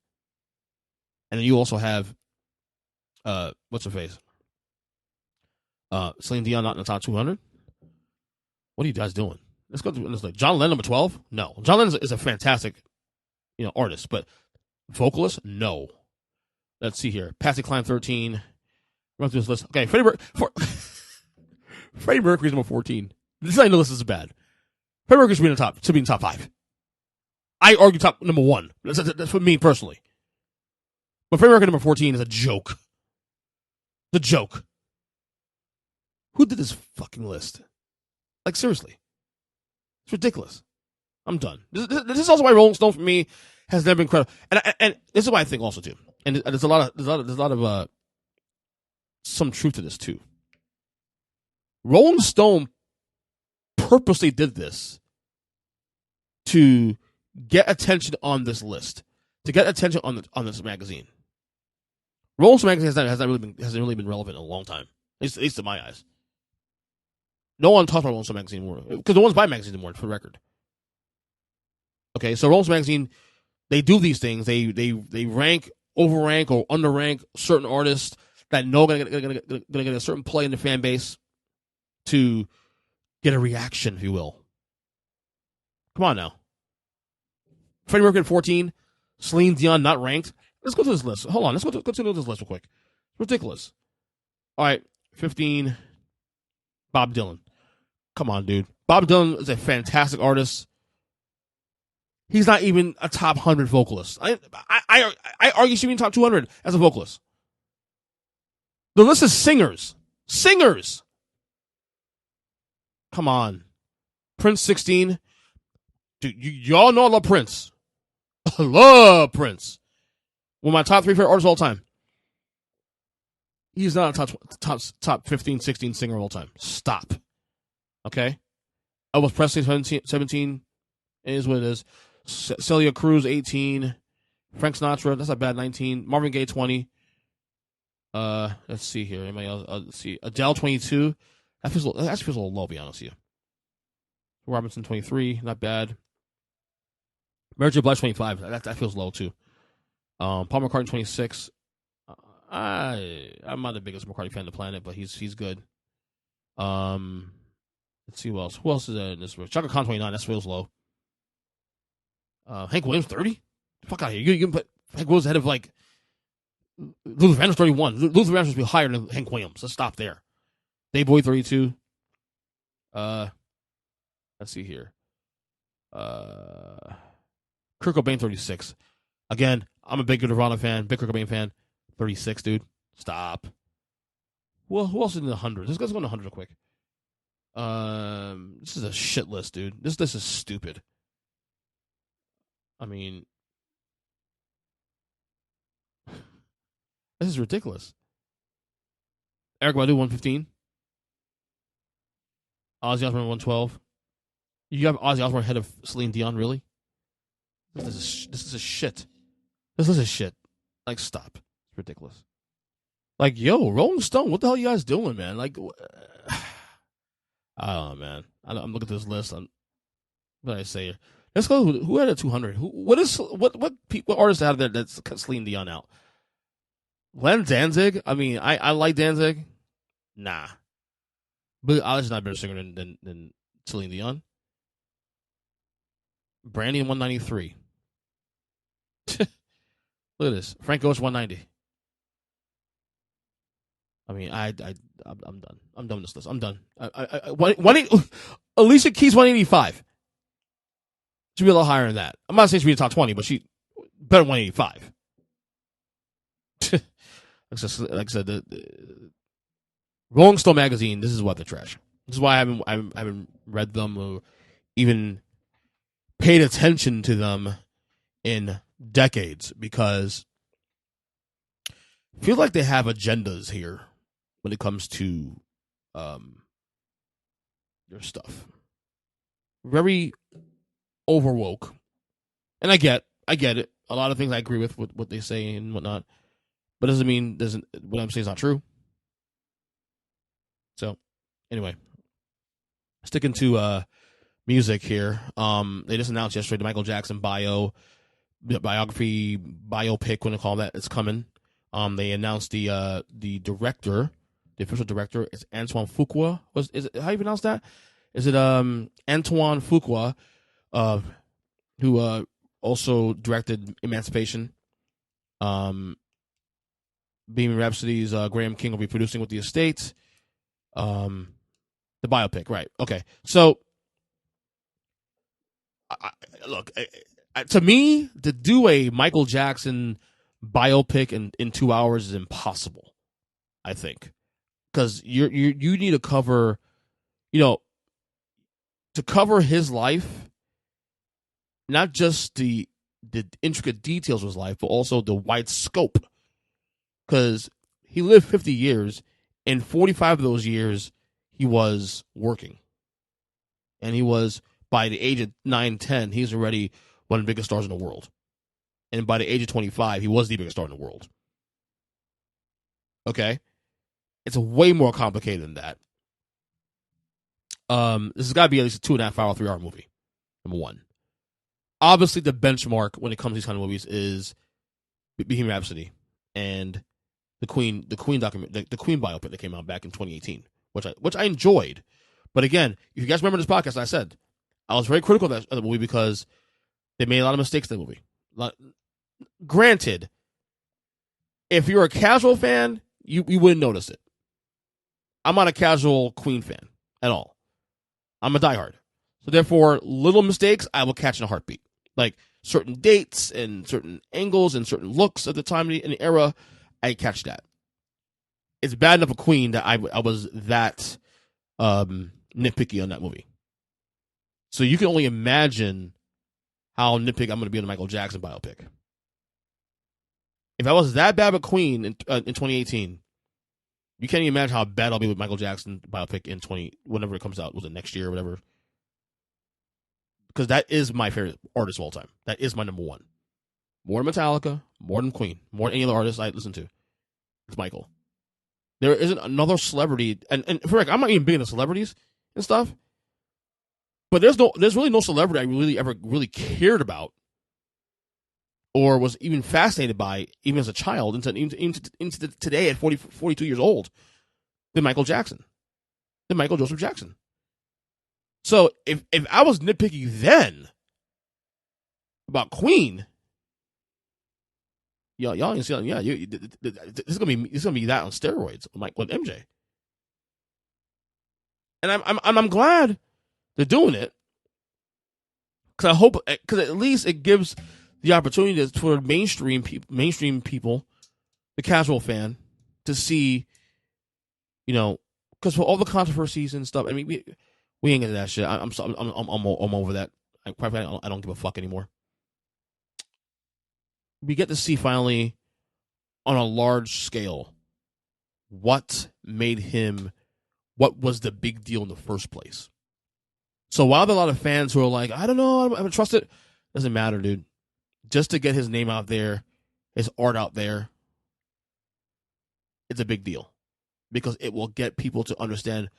And then you also have, what's her face? Celine Dion not in the top 200. What are you guys doing? Let's go through this. Like John Lennon number 12. No, John Lennon is a fantastic, artist, but vocalist, no. Let's see here. Patsy Cline 13. Run through this list. Okay, Freddie Freddie Mercury's number 14. This I know this is bad. Freddie Mercury should be in top 5. I argue top number 1. That's for me personally. But Freddie Mercury number 14 is a joke. The joke. Who did this fucking list? Like, seriously. It's ridiculous. I'm done. This is also why Rolling Stone for me has never been credible. And this is why I think also too. And there's a lot of some truth to this too. Rolling Stone purposely did this to get attention on this list, to get attention on this magazine. Rolling Stone magazine hasn't really been relevant in a long time, at least in my eyes. No one talks about Rolling Stone magazine anymore because no one's buying magazines anymore, for the record. Okay, so Rolling Stone magazine, they do these things. They rank, overrank, or underrank certain artists that know gonna get a certain play in the fan base to get a reaction, if you will. Come on now. Freddie Mercury at 14, Celine Dion not ranked. Let's go to this list. Hold on, let's go to this list real quick. It's ridiculous. All right, 15, Bob Dylan. Come on, dude. Bob Dylan is a fantastic artist. He's not even a top 100 vocalist. I argue he should be in top 200 as a vocalist. The list is singers. Singers. Come on. Prince 16. Dude, y'all know I love Prince. I love Prince. One of my top 3 favorite artists of all time. He's not a top 15, 16 singer of all time. Stop. Okay? Elvis Presley 17 is what it is. Celia Cruz 18. Frank Sinatra, that's not bad, 19. Marvin Gaye 20. Let's see here. Anybody else? Let's see. Adele 22. That feels a little low, to be honest with you. Robinson 23, not bad. Mary J. Blige 25. That feels low too. Paul McCartney 26. I'm not the biggest McCartney fan on the planet, but he's good. Let's see who else. Who else is in this? Chaka Khan 29. That feels low. Hank Williams 30. Fuck out of here. You can put Hank Williams ahead of like Luther Vandross 31. Luther Vandross should be higher than Hank Williams. Let's stop there. Dave Boy 32. Let's see here. Kurt Cobain 36. Again, I'm a big Nirvana fan, big Kurt Cobain fan. 36, dude. Stop. Well, who else is in the hundreds? Let's go in the 100 real quick. This is a shit list, dude. This is stupid. I mean, this is ridiculous. Eric Badu 115. Ozzy Osbourne 112. You have Ozzy Osbourne ahead of Celine Dion, really? This is a shit. This is a shit. Like, stop. It's ridiculous. Like, yo, Rolling Stone, what the hell are you guys doing, man? Like, I don't know, man. I'm looking at this list. What did I say here? Let's go. Who had a 200? What artists out there that's Celine Dion out? Glenn Danzig? I mean, I like Danzig. Nah. But Eilish's not a better singer than Celine Dion. Brandy 193. Look at this. Frank Ocean 190. I mean, I'm done. I'm done with this list. I'm done. Alicia Keys 185. Should be a little higher than that. I'm not saying she'd be in the top 20, but she better than 185. Like I said, the Rolling Stone magazine. This is what they're trash. This is why I haven't read them or even paid attention to them in decades, because I feel like they have agendas here when it comes to their stuff. Very overwoke. And I get it. A lot of things I agree with what they say and whatnot. But doesn't mean what I'm saying is not true. So, anyway. Sticking to music here. They just announced yesterday the Michael Jackson biography, biopic, when they call that, it's coming. They announced the director, the official director is Antoine Fuqua. Is it how you pronounce that? Is it Antoine Fuqua, who also directed Emancipation. Bohemian Rhapsody's Graham King will be producing with the estate. The biopic, right? Okay. So, look, to me, to do a Michael Jackson biopic in 2 hours is impossible. I think because you need to cover, to cover his life, not just the intricate details of his life, but also the wide scope. Because he lived 50 years, and 45 of those years he was working, and he was by the age of 9, 10, he's already one of the biggest stars in the world, and by the age of 25, he was the biggest star in the world. Okay, it's way more complicated than that. This has got to be at least a 2.5 hour, 3 hour movie. Number one. Obviously, the benchmark when it comes to these kind of movies is Bohemian Rhapsody and the Queen document, the Queen biopic that came out back in 2018, which I enjoyed. But again, if you guys remember this podcast, I said I was very critical of the movie because they made a lot of mistakes in the movie. Granted, if you're a casual fan, you wouldn't notice it. I'm not a casual Queen fan at all. I'm a diehard. So therefore, little mistakes I will catch in a heartbeat. Like certain dates and certain angles and certain looks at the time in the era, I catch that. It's bad enough a Queen that I was that nitpicky on that movie. So you can only imagine how nitpicky I'm going to be on the Michael Jackson biopic. If I was that bad of a Queen in 2018, you can't even imagine how bad I'll be with Michael Jackson biopic in whenever it comes out. Was it next year or whatever? Because that is my favorite artist of all time. That is my number one. More than Metallica, more than Queen, more than any other artist I listen to. It's Michael. There isn't another celebrity, and for I'm not even big into celebrities and stuff, but there's really no celebrity I really ever really cared about or was even fascinated by, even as a child, into today at 42 years old, than Michael Jackson, than Michael Joseph Jackson. So if I was nitpicky then about Queen, y'all ain't see, this is gonna be that on steroids, like with MJ. And I'm glad they're doing it because I hope, because at least it gives the opportunity for mainstream people, the casual fan, to see, because for all the controversies and stuff. I mean, we ain't into that shit. I'm over that. Quite frankly, I don't give a fuck anymore. We get to see finally, on a large scale, what was the big deal in the first place. So while there are a lot of fans who are like, I don't know, I don't trust it, doesn't matter, dude. Just to get his name out there, his art out there, it's a big deal. Because it will get people to understand,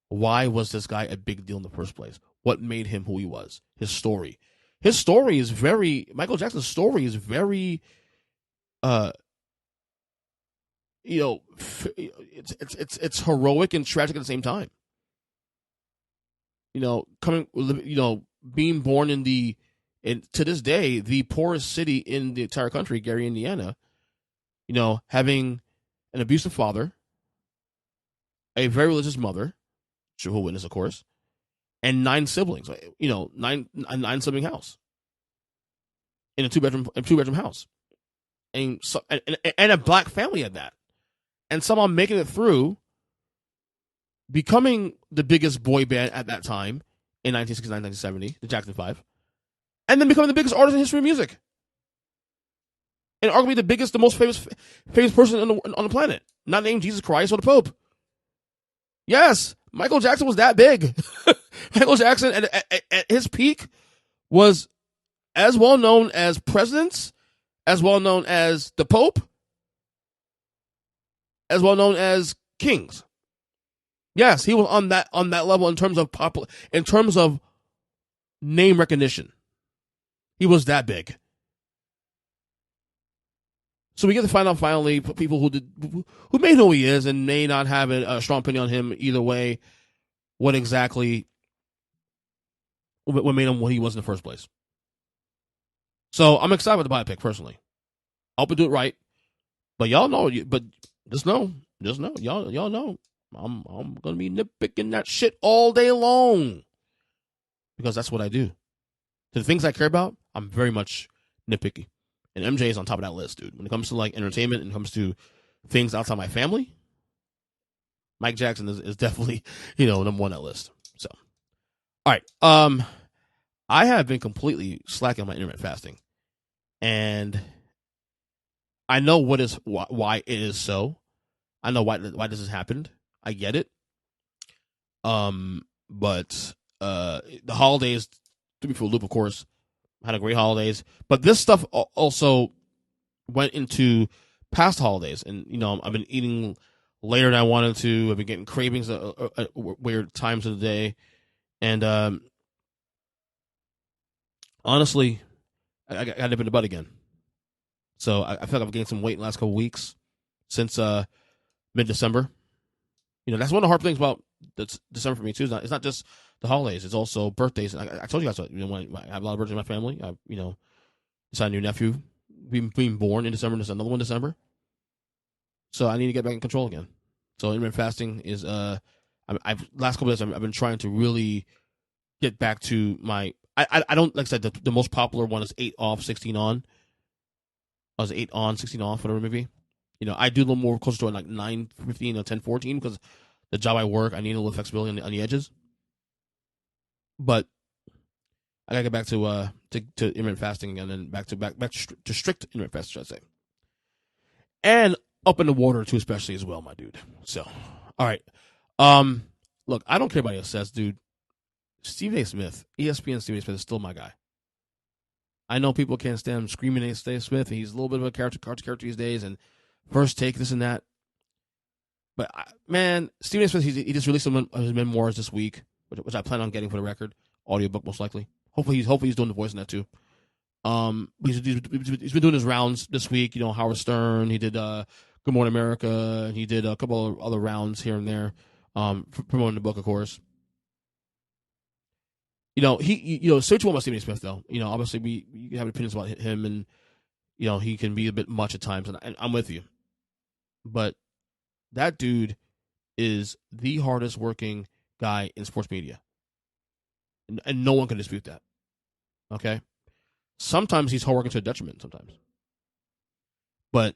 why was this guy a big deal in the first place? What made him who he was? His story. Michael Jackson's story is very, it's heroic and tragic at the same time. Being born to this day, the poorest city in the entire country, Gary, Indiana, having an abusive father, a very religious mother, Jehovah's Witness, of course, and 9 siblings, a 9-sibling house in a two-bedroom house, and a black family at that, and somehow making it through, becoming the biggest boy band at that time in 1969, 1970, the Jackson 5, and then becoming the biggest artist in history of music, and arguably the most famous person on the planet, not named Jesus Christ or the Pope. Yes, Michael Jackson was that big. Michael Jackson at his peak was as well known as presidents, as well known as the Pope, as well known as kings. Yes, he was on that level in terms of name recognition. He was that big. So we get to find out finally people who may know who he is and may not have a strong opinion on him either way, what made him what he was in the first place. So I'm excited with the biopic personally. I hope we do it right. But y'all know, just know, y'all know. I'm gonna be nitpicking that shit all day long because that's what I do. To the things I care about, I'm very much nitpicky, and MJ is on top of that list, dude. When it comes to like entertainment and it comes to things outside my family, Mike Jackson is definitely number one on that list. So, all right, I have been completely slacking on my intermittent fasting, and I know why it is so. I know why this has happened. I get it. But the holidays threw me for a loop. Of course, had a great holidays, but this stuff also went into past holidays, and I've been eating later than I wanted to. I've been getting cravings at weird times of the day, and honestly, I got nip in the butt again. So I feel like I've gained some weight in the last couple weeks since mid-December. That's one of the hard things about December for me too. It's not just the holidays; it's also birthdays. And I told you guys, when I have a lot of birthdays in my family. It's a new nephew being born in December. There's another one in December, so I need to get back in control again. So intermittent fasting is I've last couple of days I've been trying to really get back to my. I don't, like I said, the most popular one is 8 off, 16 on. I was 8 on, 16 off, whatever it may be. I do a little more closer to like 9:15 or 10:14 because the job I work, I need a little flexibility on the edges. But I gotta get back to intermittent fasting and then back to strict intermittent fasting, should I say? And up in the water too, especially as well, my dude. So, all right. Look, I don't care about what says, dude. Stephen A. Smith, ESPN Stephen A. Smith is still my guy. I know people can't stand him screaming at Stephen Smith. He's a little bit of a character these days, and first take this and that. But man, Stephen A. Smith, he just released some of his memoirs this week, which I plan on getting for the record, audiobook most likely. Hopefully he's doing the voice in that too. He's been doing his rounds this week. Howard Stern. He did Good Morning America. He did a couple of other rounds here and there, promoting the book, of course. Search one about Stephen A. Smith though. Obviously we have opinions about him, and he can be a bit much at times, and I'm with you. But that dude is the hardest working guy in sports media, and no one can dispute that. Okay, sometimes he's hard working to a detriment. Sometimes, but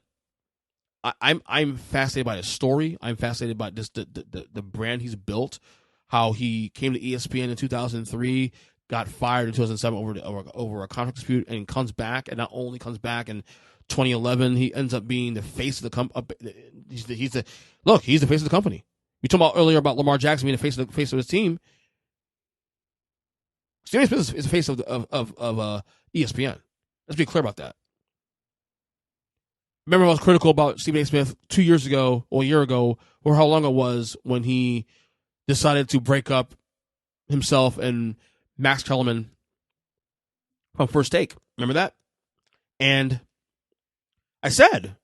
I'm fascinated by his story. I'm fascinated by this the brand he's built. How he came to ESPN in 2003, got fired in 2007 over a contract dispute, and comes back. And not only comes back in 2011, he ends up being the face of the company. He's the face of the company. We talked about earlier about Lamar Jackson being the face of his team. Stephen Smith is the face of ESPN. Let's be clear about that. Remember, I was critical about Stephen A. Smith 2 years ago or a year ago, or how long it was when he decided to break up himself and Max Kellerman from First Take. Remember that? And I said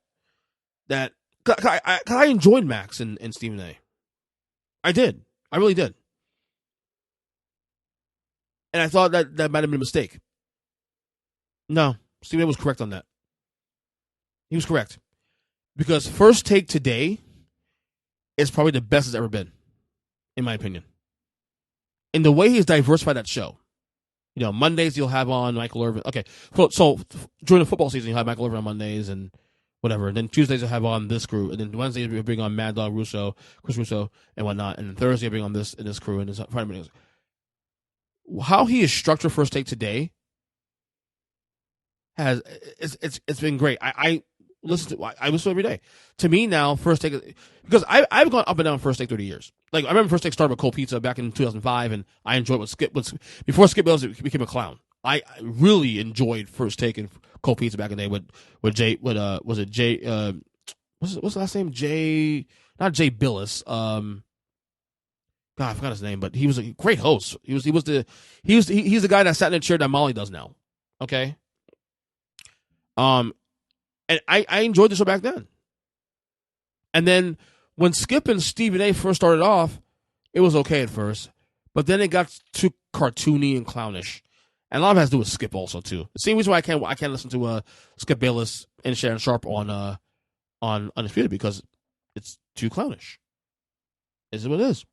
that I enjoyed Max and Stephen A. I did. I really did. And I thought that might have been a mistake. No, Stephen A. was correct on that. He was correct. Because First Take today is probably the best it's ever been, in my opinion. In the way he's diversified that show. Mondays you'll have on Michael Irvin. Okay, so during the football season, you'll have Michael Irvin on Mondays and whatever. And then Tuesdays you'll have on this crew. And then Wednesdays you'll bring on Mad Dog Russo, Chris Russo, and whatnot. And then Thursday you'll bring on this crew. And this how he is structured First Take today it's been great. I listen to every day. To me now, First Take, because I've gone up and down First Take 30 years. Like I remember First Take started with Cold Pizza back in 2005, and I enjoyed what Skip was before Skip Bayless became a clown. I really enjoyed First Take and Cold Pizza back in the day with Jay. Was it Jay? What's the last name? Jay, not Jay Billis. God, I forgot his name, but he was a great host. He's the guy that sat in a chair that Molly does now. Okay. And I enjoyed the show back then. And then when Skip and Stephen A. first started off, it was okay at first. But then it got too cartoony and clownish. And a lot of it has to do with Skip also, too. The same reason why I can't listen to Skip Bayless and Shannon Sharp on Undisputed, because it's too clownish. This is what it is.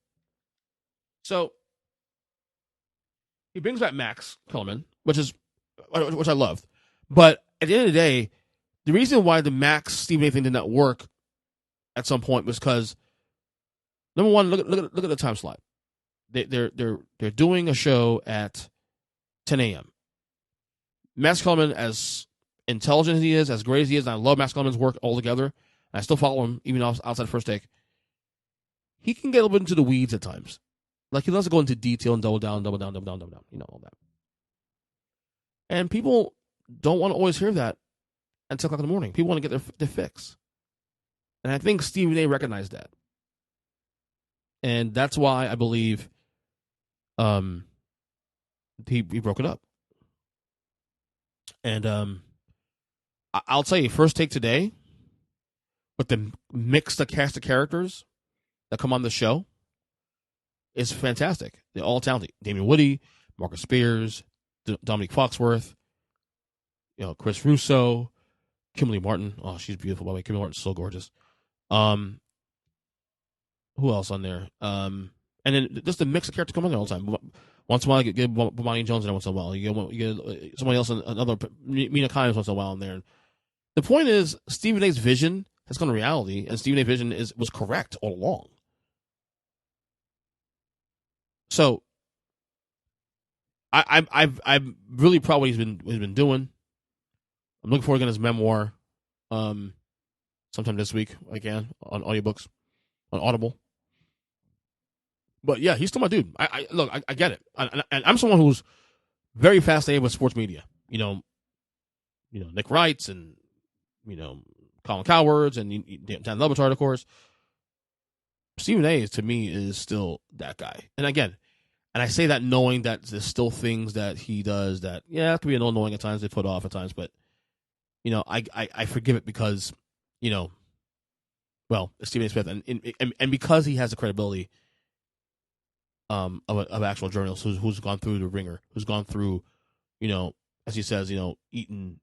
So he brings back Max Kellerman, which I love. But at the end of the day, the reason why the Max Stephen A thing did not work at some point was because, number one, look at the time slot. They're doing a show at 10 a.m. Max Kellerman, as intelligent as he is, as great as he is, and I love Max Kellerman's work altogether, and I still follow him even outside First Take, he can get a little bit into the weeds at times. Like, he loves to go into detail and double down, all that. And people don't want to always hear that at 10 o'clock in the morning. People want to get their fix. And I think Stephen A recognized that. And that's why I believe he broke it up. And I'll tell you, First Take today, with the mixed cast of characters that come on the show, is fantastic. They're all talented. Damien Woody, Marcus Spears, Dominique Foxworth, Chris Russo, Kimberly Martin. Oh, she's beautiful, by the way. Kimberly Martin's so gorgeous. Who else on there? And then just the mix of characters come on there all the time. Once in a while, you get Bomani Jones in there once in a while. You get somebody else, another Mina Kimes once in a while in there. The point is, Stephen A's vision has come to reality, and Stephen A's vision was correct all along. So, I'm really proud of what he's been doing. I'm looking forward to getting his memoir, sometime this week again on audiobooks, on Audible. But yeah, he's still my dude. I get it. And I'm someone who's very fascinated with sports media. Nick Wrights and Colin Cowards and Dan Le Batard, of course. Stephen A, to me, is still that guy. And again, and I say that knowing that there's still things that he does that, it can be annoying at times, they put off at times, but I forgive it because, it's Stephen A. Smith, and because he has the credibility of actual journalist who's gone through the ringer, who's gone through, as he says, eating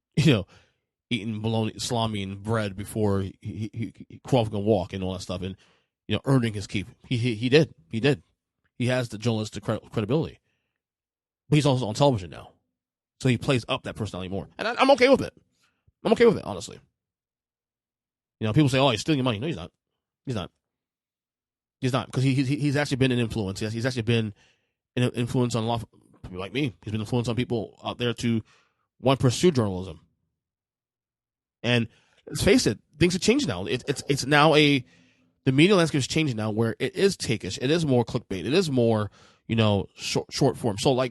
bologna, salami, and bread before he crawled and walk and all that stuff, and earning his keep. He did. He has the journalistic credibility, but he's also on television now, so he plays up that personality more, and I'm okay with it. I'm okay with it, honestly. People say, "Oh, he's stealing your money." No, he's not. He's not, because he's actually been an influence. He's actually been an influence on a lot of people like me. He's been an influence on people out there to want to pursue journalism. And let's face it, things have changed now. It's now the media landscape is changing now, where it is takeish. It is more clickbait. It is more, short form. So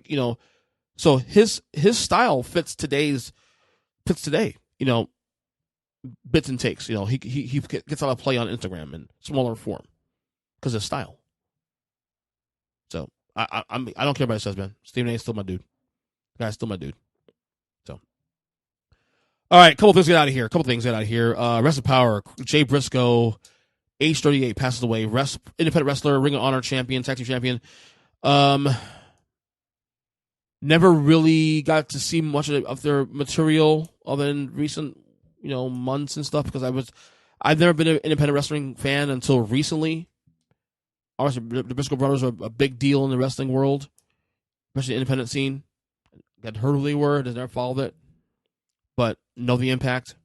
so his style fits today, bits and takes. He gets a lot of play on Instagram in smaller form because of style. So I don't care about his says, man. Stephen A is still my dude. The guy's still my dude. So, all right, couple things to get out of here. Rest of Power. Jay Brisco, age 38, passes away. Independent wrestler, Ring of Honor champion, tag team champion. Never really got to see much of their material other than recent, months and stuff, because I've never been an independent wrestling fan until recently. Obviously, the Brisco brothers are a big deal in the wrestling world, especially the independent scene. Got heard who they were, just never followed it, but know the impact.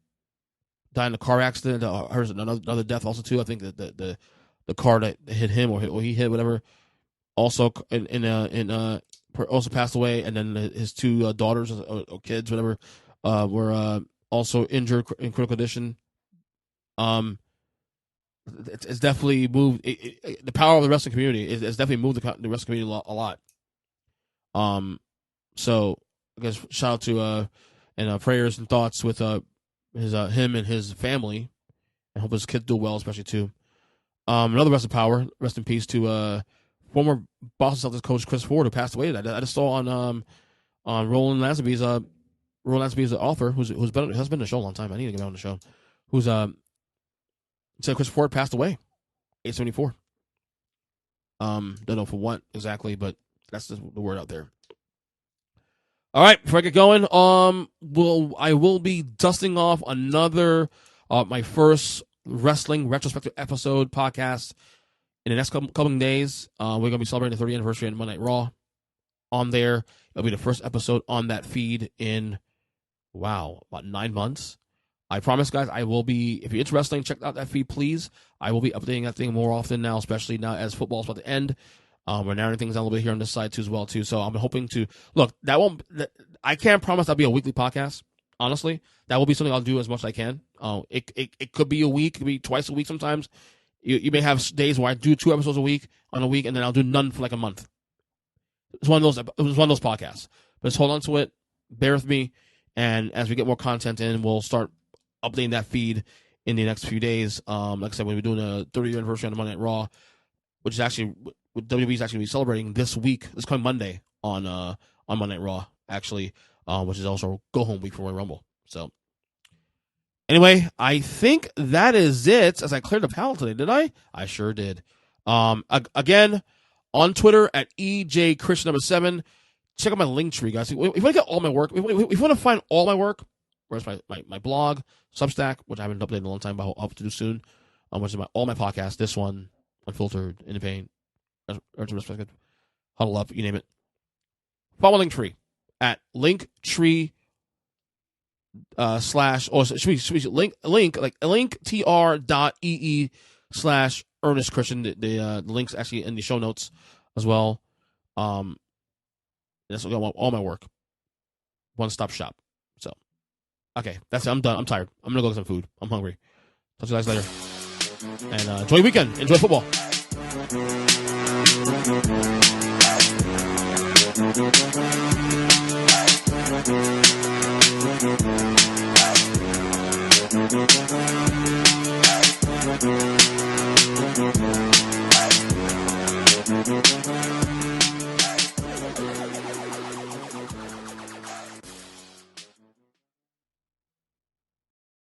Died in a car accident. Heard another death also too. I think that the car that hit him or he hit whatever also also passed away, and then his two daughters or kids, whatever, were also injured in critical condition. It's definitely moved. The power of the wrestling community is definitely moved the wrestling community a lot. So I guess shout out to and prayers and thoughts with him and his family, and hope his kids do well, especially too. Another rest of power, rest in peace to former Boston Celtics coach Chris Ford, who passed away. I just saw on Roland Lazenby's author, who's has been on the show a long time. I need to get him on the show. Who's said Chris Ford passed away, age 74. Don't know for what exactly, but that's just the word out there. All right, before I get going, I will be dusting off another my first Wrestling Retrospective episode podcast in the next coming days. We're going to be celebrating the 30th anniversary of Monday Night Raw on there. It'll be the first episode on that feed in, about 9 months. I promise, guys, I will be, if you're into wrestling, check out that feed, please. I will be updating that thing more often now, especially now as football's about to end. We're narrowing things down a little bit here on this side, too, as well, too. So I'm hoping to, look, I can't promise that'll be a weekly podcast, honestly. That will be something I'll do as much as I can. It could be a week, it could be twice a week sometimes. You may have days where I do 2 episodes a week on a week, and then I'll do none for like a month. It was one of those podcasts. But just hold on to it, bear with me, and as we get more content in, we'll start updating that feed in the next few days. Like I said, we'll be doing a 30th anniversary on Monday Night Raw, which is actually WWE is actually going to be celebrating this coming Monday on Monday Night Raw, actually, which is also go home week for Royal Rumble. So anyway, I think that is it. As I cleared the palette today, did I? I sure did. Again, on Twitter at EJChristian7. Check out my link tree, guys. If you want to get all my work, if you want to find all my work, where's my blog, Substack, which I haven't updated in a long time, but I'll have to do soon, which is all my podcasts, this one, Unfiltered, Independent, Retrospective, Huddle Up, you name it. Follow my link tree at linktree linktr.ee/Ernest Christian. The link's actually in the show notes as well. That's all my work. One-stop shop. So, okay, that's it. I'm done. I'm tired. I'm gonna go get some food. I'm hungry. Talk to you guys later. And enjoy your weekend. Enjoy football.